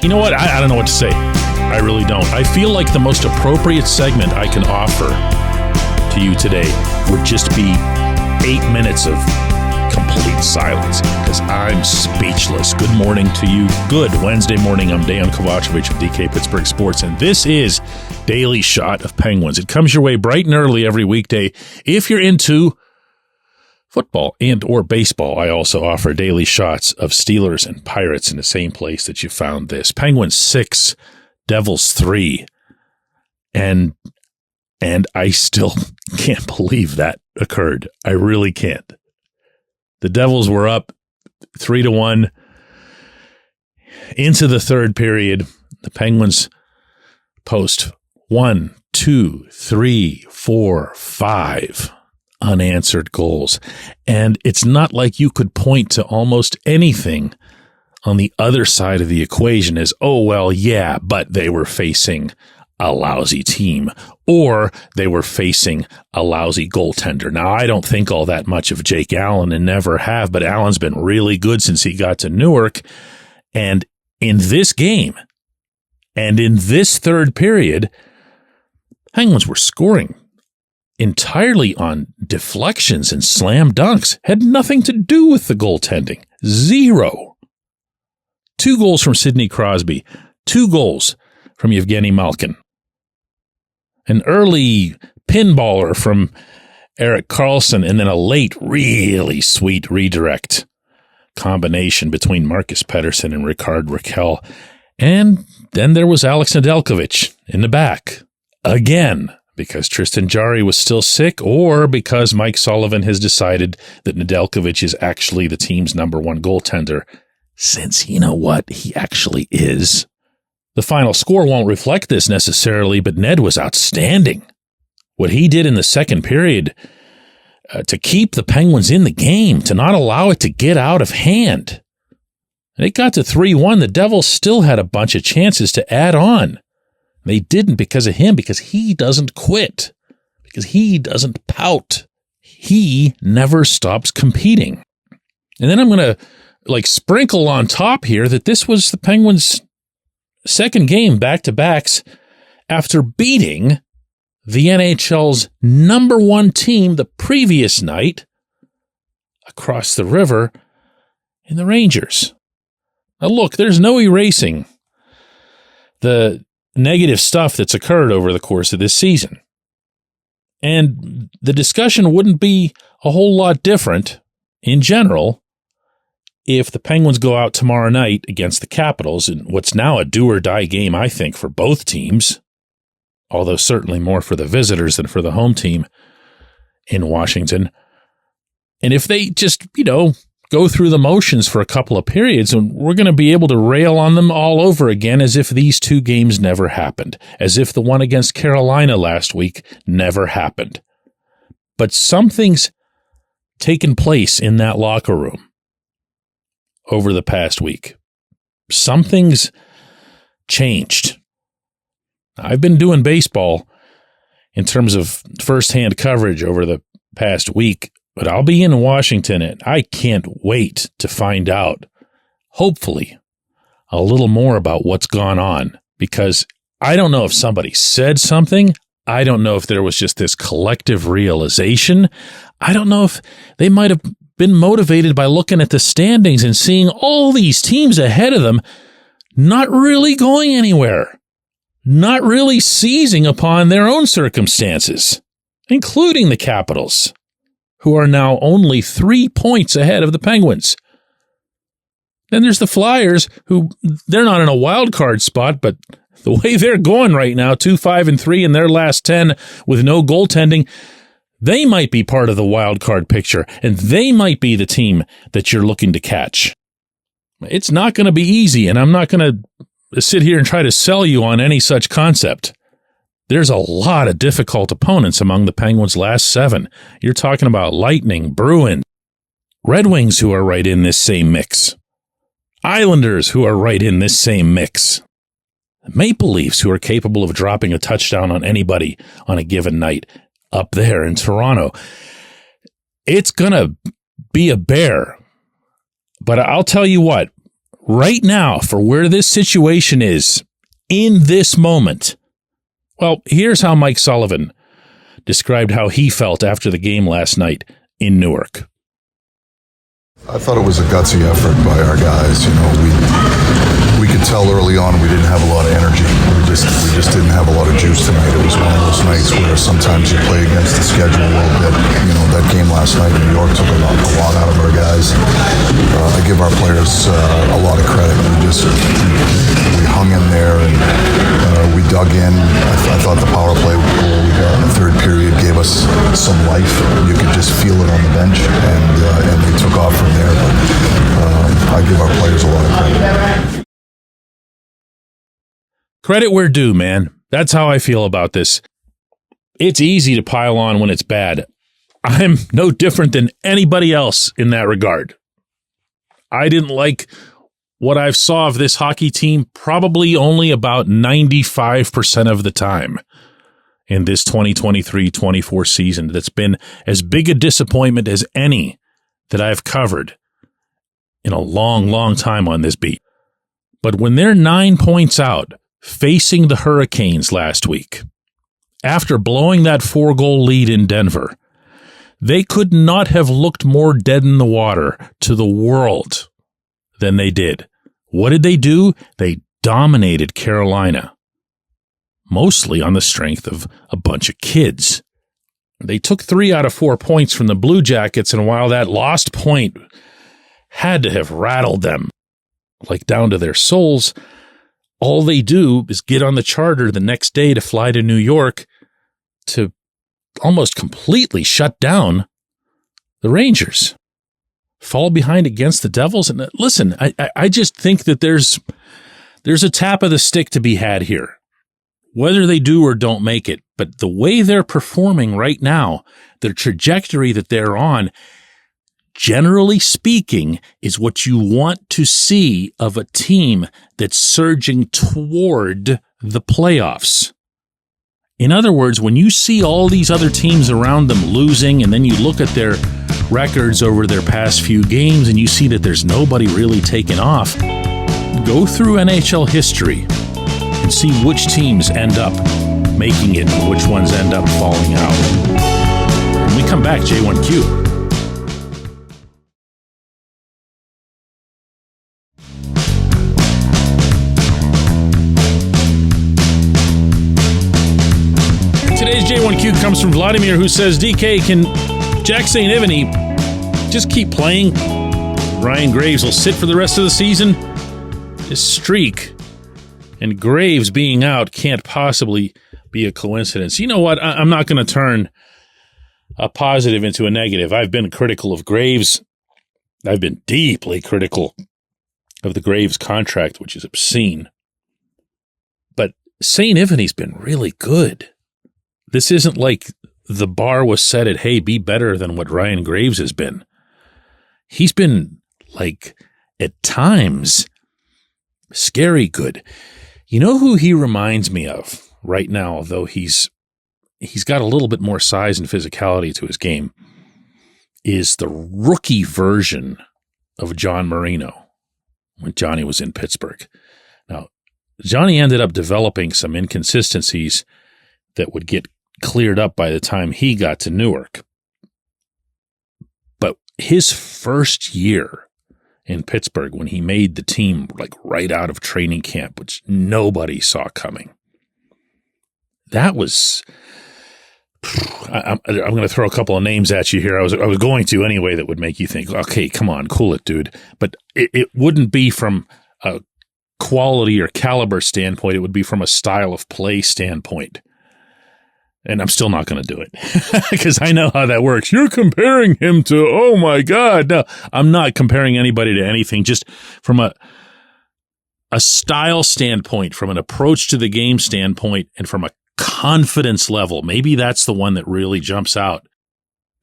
You know what? I don't know what to say. I really don't. I feel like the most appropriate segment I can offer to you today would just be 8 minutes of complete silence because I'm speechless. Good morning to you. Good Wednesday morning. I'm Dejan Kovacevic of DK Pittsburgh Sports, and this is Daily Shot of Penguins. It comes your way bright and early every weekday. If you're into football and or baseball, I also offer daily shots of Steelers and Pirates in the same place that you found this. Penguins 6, Devils 3, and I still can't believe that occurred. I really can't. The Devils were up 3-1 into the third period. The Penguins post 1, 2, 3, 4, 5 unanswered goals. And it's not like you could point to almost anything on the other side of the equation as, oh, well, yeah, but they were facing a lousy team, or they were facing a lousy goaltender. Now, I don't think all that much of Jake Allen and never have, but Allen's been really good since he got to Newark. And in this game, and in this third period, Penguins were scoring entirely on deflections and slam dunks. Had nothing to do with the goaltending. 0. 2 goals from Sidney Crosby. 2 goals from Evgeny Malkin. An early pinballer from Erik Karlsson, and then a late, really sweet redirect combination between Marcus Pettersson and Rickard Rakell. And then there was Alex Nedeljkovic in the back. Again, because Tristan Jarry was still sick, or because Mike Sullivan has decided that Nedeljkovic is actually the team's number 1 goaltender, since you know what, he actually is. The final score won't reflect this necessarily, but Ned was outstanding. What he did in the second period to keep the Penguins in the game, to not allow it to get out of hand. And it got to 3-1. The Devils still had a bunch of chances to add on. They didn't because of him, because he doesn't quit, because he doesn't pout. He never stops competing. And then I'm going to sprinkle on top here that this was the Penguins' second game back-to-backs after beating the NHL's number 1 team the previous night across the river in the Rangers. Now look, there's no erasing the negative stuff that's occurred over the course of this season. And the discussion wouldn't be a whole lot different in general if the Penguins go out tomorrow night against the Capitals in what's now a do-or-die game, I think, for both teams, although certainly more for the visitors than for the home team in Washington. And if they just, go through the motions for a couple of periods, and we're going to be able to rail on them all over again as if these 2 games never happened, as if the one against Carolina last week never happened. But something's taken place in that locker room over the past week. Something's changed. I've been doing baseball in terms of firsthand coverage over the past week, but I'll be in Washington, and I can't wait to find out, hopefully, a little more about what's gone on, because I don't know if somebody said something. I don't know if there was just this collective realization. I don't know if they might have been motivated by looking at the standings and seeing all these teams ahead of them not really going anywhere, not really seizing upon their own circumstances, including the Capitals, who are now only 3 points ahead of the Penguins. Then there's the Flyers, who they're not in a wild card spot, but the way they're going right now, 2-5-3 in their last 10 with no goaltending, they might be part of the wild card picture, and they might be the team that you're looking to catch. It's not going to be easy, and I'm not going to sit here and try to sell you on any such concept. There's a lot of difficult opponents among the Penguins' last 7. You're talking about Lightning, Bruins, Red Wings, who are right in this same mix, Islanders, who are right in this same mix, Maple Leafs, who are capable of dropping a touchdown on anybody on a given night up there in Toronto. It's going to be a bear. But I'll tell you what, right now for where this situation is in this moment. Well, here's how Mike Sullivan described how he felt after the game last night in Newark. I thought it was a gutsy effort by our guys. We could tell early on we didn't have a lot of energy. We just didn't have a lot of juice tonight. It was one of those nights where sometimes you play against the schedule a little bit. That game last night in New York took a lot out of our guys. I give our players a lot of credit. We hung in there and we dug in. I thought the power play goal we got in the third period gave us some life. You could just feel it on the bench, and they took off from there. But I give our players a lot of credit. Credit where due, man. That's how I feel about this. It's easy to pile on when it's bad. I'm no different than anybody else in that regard. I didn't like what I saw of this hockey team probably only about 95% of the time in this 2023-24 season. That's been as big a disappointment as any that I've covered in a long, long time on this beat. But when they're 9 points out, facing the Hurricanes last week, after blowing that 4-goal lead in Denver, they could not have looked more dead in the water to the world than they did. What did they do? They dominated Carolina, mostly on the strength of a bunch of kids. They took 3 out of 4 points from the Blue Jackets, and while that lost point had to have rattled them like down to their souls, all they do is get on the charter the next day to fly to New York to almost completely shut down the Rangers, fall behind against the Devils. And listen, I just think that there's a tap of the stick to be had here, whether they do or don't make it. But the way they're performing right now, the trajectory that they're on, generally speaking, is what you want to see of a team that's surging toward the playoffs. In other words, when you see all these other teams around them losing, and then you look at their records over their past few games and you see that there's nobody really taking off, go through NHL history and see which teams end up making it and which ones end up falling out. When we come back, J1Q. Today's J1Q comes from Vladimir, who says, DK, can Jack St. Ivany just keep playing? Ryan Graves will sit for the rest of the season? His streak and Graves being out can't possibly be a coincidence. You know what? I'm not going to turn a positive into a negative. I've been critical of Graves. I've been deeply critical of the Graves contract, which is obscene. But St. Ivany's been really good. This isn't like the bar was set at, hey, be better than what Ryan Graves has been. He's been, like, at times, scary good. You know who he reminds me of right now, though he's got a little bit more size and physicality to his game, is the rookie version of John Marino when Johnny was in Pittsburgh. Now, Johnny ended up developing some inconsistencies that would get cleared up by the time he got to Newark. But his first year in Pittsburgh, when he made the team like right out of training camp, which nobody saw coming, that was, I'm going to throw a couple of names at you here. I was going to anyway that would make you think, okay, come on, cool it, dude. But it wouldn't be from a quality or caliber standpoint. It would be from a style of play standpoint. And I'm still not going to do it because I know how that works. You're comparing him to, oh my God. No, I'm not comparing anybody to anything. Just from a style standpoint, from an approach to the game standpoint, and from a confidence level. Maybe that's the one that really jumps out.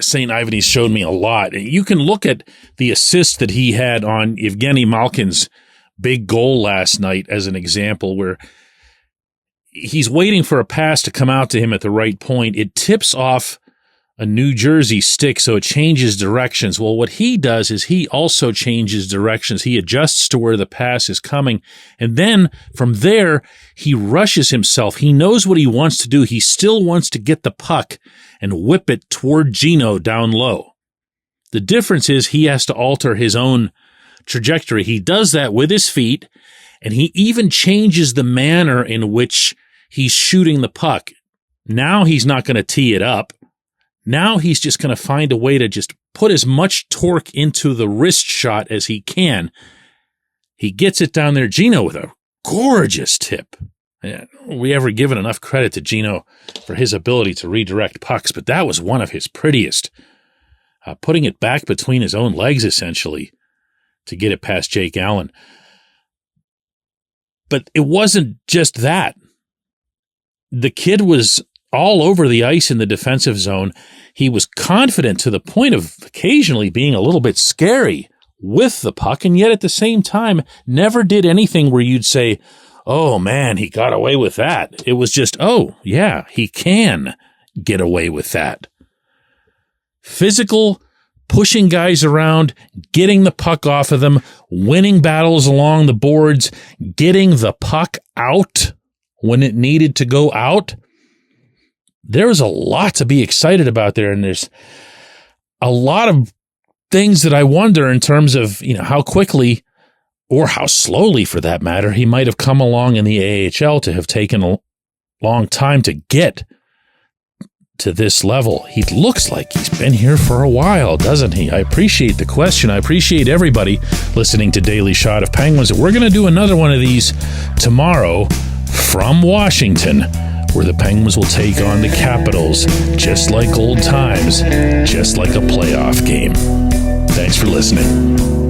St. Ivany's showed me a lot. You can look at the assist that he had on Evgeny Malkin's big goal last night as an example where he's waiting for a pass to come out to him at the right point. It tips off a New Jersey stick so it changes directions. Well, what he does is he also changes directions. He adjusts to where the pass is coming. And then from there, he rushes himself. He knows what he wants to do. He still wants to get the puck and whip it toward Gino down low. The difference is he has to alter his own trajectory. He does that with his feet, and he even changes the manner in which he's shooting the puck. Now he's not going to tee it up. Now he's just going to find a way to just put as much torque into the wrist shot as he can. He gets it down there. Gino with a gorgeous tip. We ever given enough credit to Gino for his ability to redirect pucks, but that was one of his prettiest. Putting it back between his own legs, essentially, to get it past Jake Allen. But it wasn't just that. The kid was all over the ice in the defensive zone. He was confident to the point of occasionally being a little bit scary with the puck, and yet at the same time, never did anything where you'd say, oh man, he got away with that. It was just, oh yeah, he can get away with that. Physical, pushing guys around, getting the puck off of them, winning battles along the boards, getting the puck out when it needed to go out. There's a lot to be excited about there, and there's a lot of things that I wonder in terms of, how quickly or how slowly, for that matter, he might have come along in the AHL to have taken a long time to get to this level. He looks like he's been here for a while, doesn't he? I appreciate the question. I appreciate everybody listening to Daily Shot of Penguins. We're going to do another one of these tomorrow from Washington, where the Penguins will take on the Capitals, just like old times, just like a playoff game. Thanks for listening.